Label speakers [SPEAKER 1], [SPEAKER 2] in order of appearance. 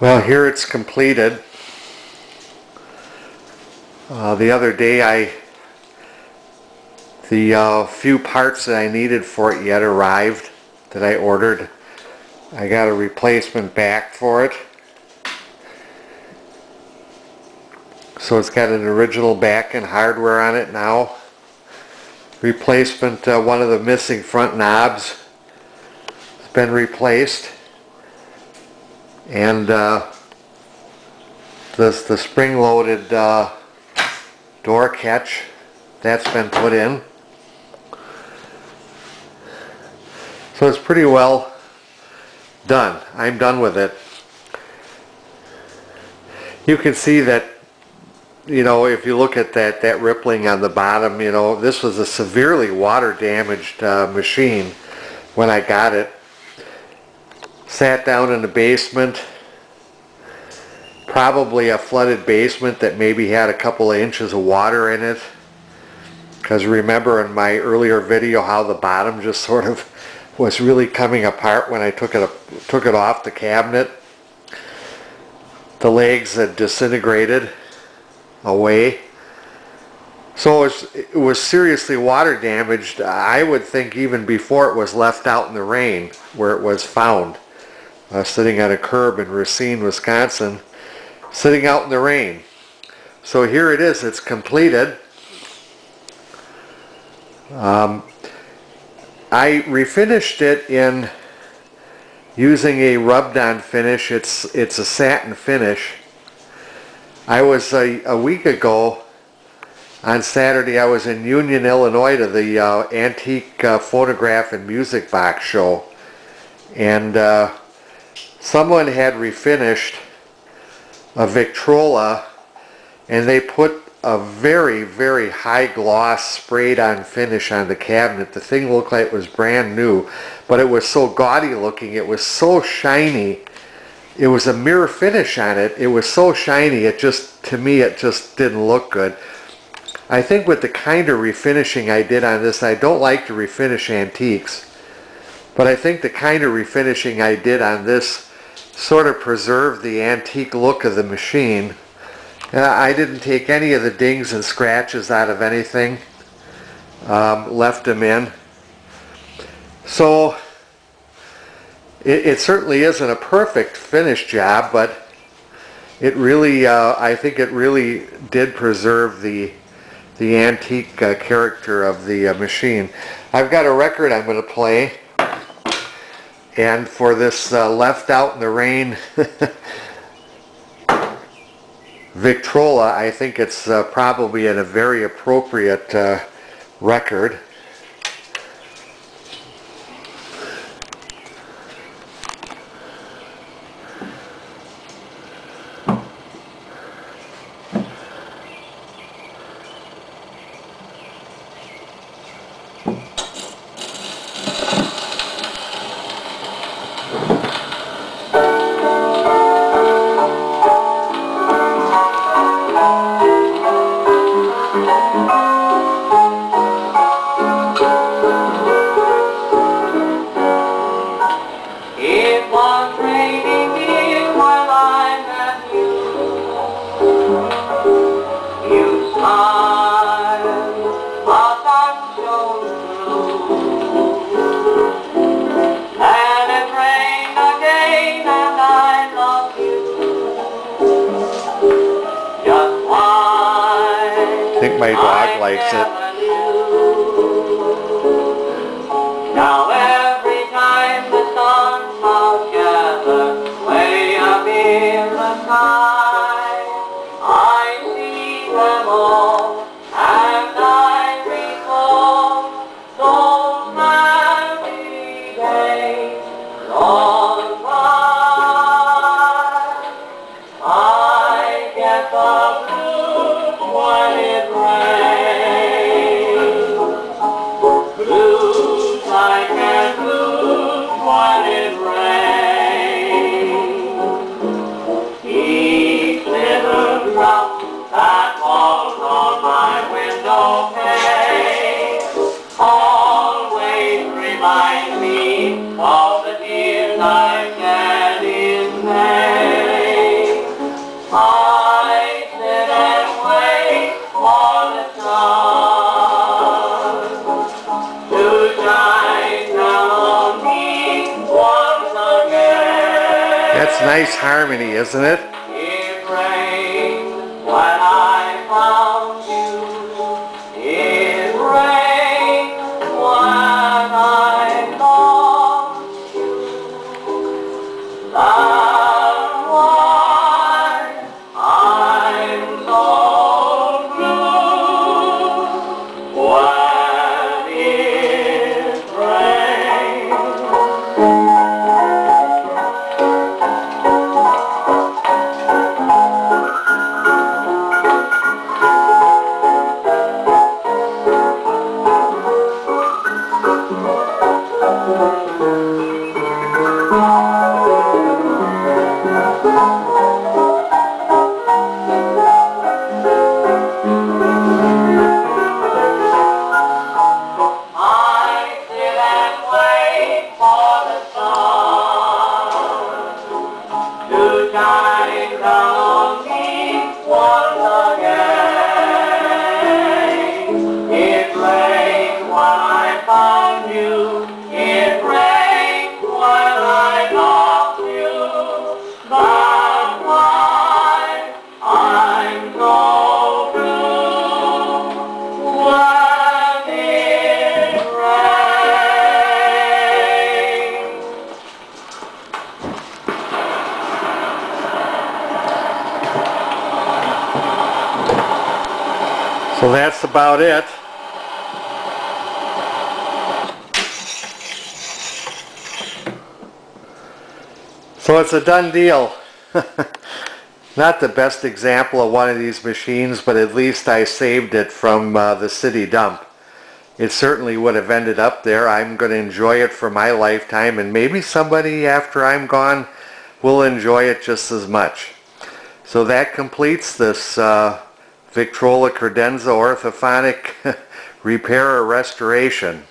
[SPEAKER 1] Well, here it's completed. The other day the few parts that I needed for it yet arrived that I ordered. I got a replacement back for it. So it's got an original back and hardware on it now. Replacement, one of the missing front knobs has been replaced. And the spring-loaded door catch, that's been put in. So it's pretty well done. I'm done with it. You can see that, you know, if you look at that rippling on the bottom, you know, this was a severely water damaged machine when I got it. Sat down in the basement, probably a flooded basement that maybe had a couple of inches of water in it. Because remember in my earlier video how the bottom just sort of was really coming apart when I took it off the cabinet. The legs had disintegrated away. So it was seriously water damaged. I would think even before it was left out in the rain where it was found. Sitting on a curb in Racine, Wisconsin, sitting out in the rain. So here it is, it's completed. I refinished it in using a rubbed on finish. It's a satin finish. I was a week ago on Saturday, I was in Union, Illinois to the Antique Phonograph and Music Box show, and someone had refinished a Victrola, and they put a very, very high gloss sprayed on finish on the cabinet. The thing looked like it was brand new, but it was so gaudy looking, it was so shiny. It was a mirror finish on it. It was so shiny, it just, to me, it just didn't look good. I think with the kind of refinishing I did on this, I don't like to refinish antiques, but I think the kind of refinishing I did on this sort of preserved the antique look of the machine. I didn't take any of the dings and scratches out of anything, left them in. So it certainly isn't a perfect finish job, but it really, I think it really did preserve the antique character of the machine. I've got a record I'm going to play, and for this left out in the rain Victrola, I think it's probably a very appropriate record. I think my dog likes it.
[SPEAKER 2] Now every time the sun clouds gather way up in the sky, I see them all and I recall those happy days gone by. I get the blues when it rains, blues I can't lose when it rains. Each little drop that falls on my window pane always reminds me of the tears I shed in vain.
[SPEAKER 1] That's nice harmony, isn't it?
[SPEAKER 2] It rained when I found you. It rained when I lost you. That's why I'm so blue when it rains.
[SPEAKER 1] So that's about it. So it's a done deal. Not the best example of one of these machines, but at least I saved it from the city dump. It certainly would have ended up there. I'm going to enjoy it for my lifetime, and maybe somebody after I'm gone will enjoy it just as much. So that completes this Victrola Credenza orthophonic repair or restoration.